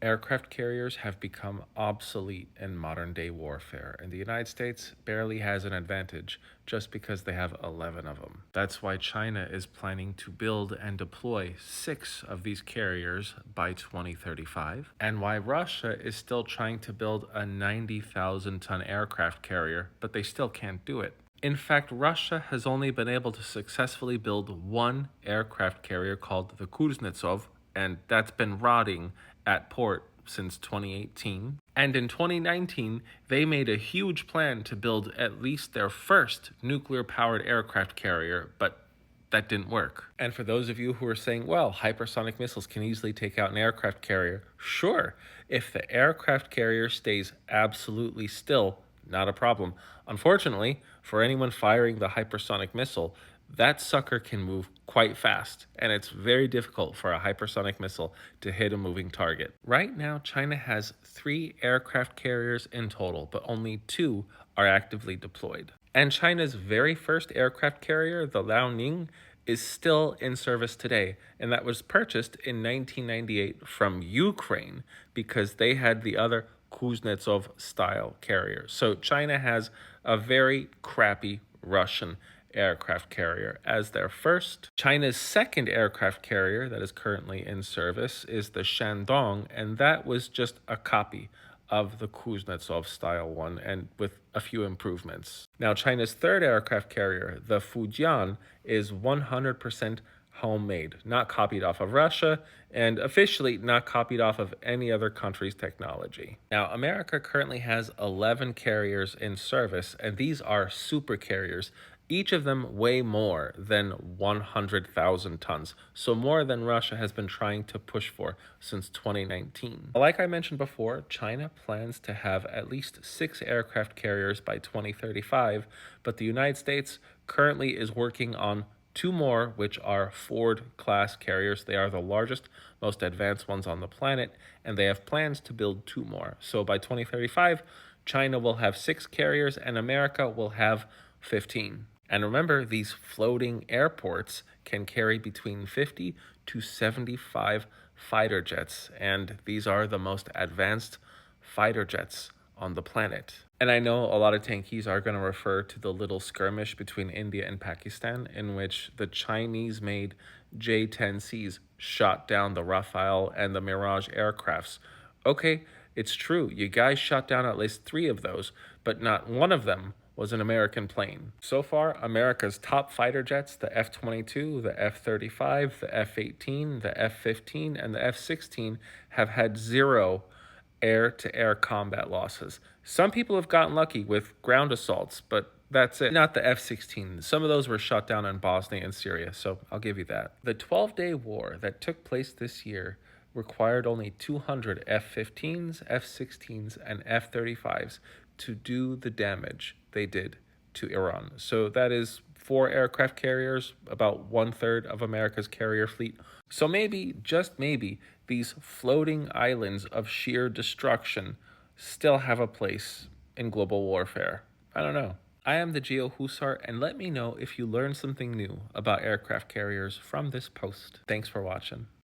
Aircraft carriers have become obsolete in modern day warfare, and the United States barely has an advantage just because they have 11 of them. That's why China is planning to build and deploy 6 of these carriers by 2035, and why Russia is still trying to build a 90,000 ton aircraft carrier, but they still can't do it. In fact, Russia has only been able to successfully build one aircraft carrier called the Kuznetsov, and that's been rotting at port since 2018. And in 2019, they made a huge plan to build at least their first nuclear powered aircraft carrier, but that didn't work. And for those of you who are saying, well, hypersonic missiles can easily take out an aircraft carrier, sure, if the aircraft carrier stays absolutely still, not a problem. Unfortunately, for anyone firing the hypersonic missile, that sucker can move quite fast, and it's very difficult for a hypersonic missile to hit a moving target. Right now, China has 3 aircraft carriers in total, but only 2 are actively deployed. And China's very first aircraft carrier, the Liaoning, is still in service today, and that was purchased in 1998 from Ukraine because they had the other Kuznetsov style carrier. So China has a very crappy Russian aircraft carrier as their first. China's second aircraft carrier that is currently in service is the Shandong, and that was just a copy of the Kuznetsov style one and with a few improvements. Now, China's third aircraft carrier, the Fujian, is 100% homemade, not copied off of Russia, and officially not copied off of any other country's technology. Now, America currently has 11 carriers in service, and these are super carriers. Each of them weigh more than 100,000 tons, so more than Russia has been trying to push for since 2019. Like I mentioned before, China plans to have at least 6 aircraft carriers by 2035, but the United States currently is working on 2 more, which are Ford-class carriers. They are the largest, most advanced ones on the planet, and they have plans to build 2 more. So by 2035, China will have 6 carriers, and America will have 15. And remember, these floating airports can carry between 50 to 75 fighter jets, and these are the most advanced fighter jets on the planet. And I know a lot of tankies are going to refer to the little skirmish between India and Pakistan, in which the Chinese-made J-10Cs shot down the Rafale and the Mirage aircrafts. Okay, it's true, you guys shot down at least 3 of those, but not one of them was an American plane. So far, America's top fighter jets, the F-22, the F-35, the F-18, the F-15, and the F-16, have had 0 air-to-air combat losses. Some people have gotten lucky with ground assaults, but that's it. Not the F-16. Some of those were shot down in Bosnia and Syria, so I'll give you that. The 12-day war that took place this year required only 200 F-15s, F-16s, and F-35s to do the damage they did to Iran. So that is 4 aircraft carriers, about 1/3 of America's carrier fleet. So maybe, just maybe, these floating islands of sheer destruction still have a place in global warfare. I don't know. I am the Geo Husar, and let me know if you learned something new about aircraft carriers from this post. Thanks for watching.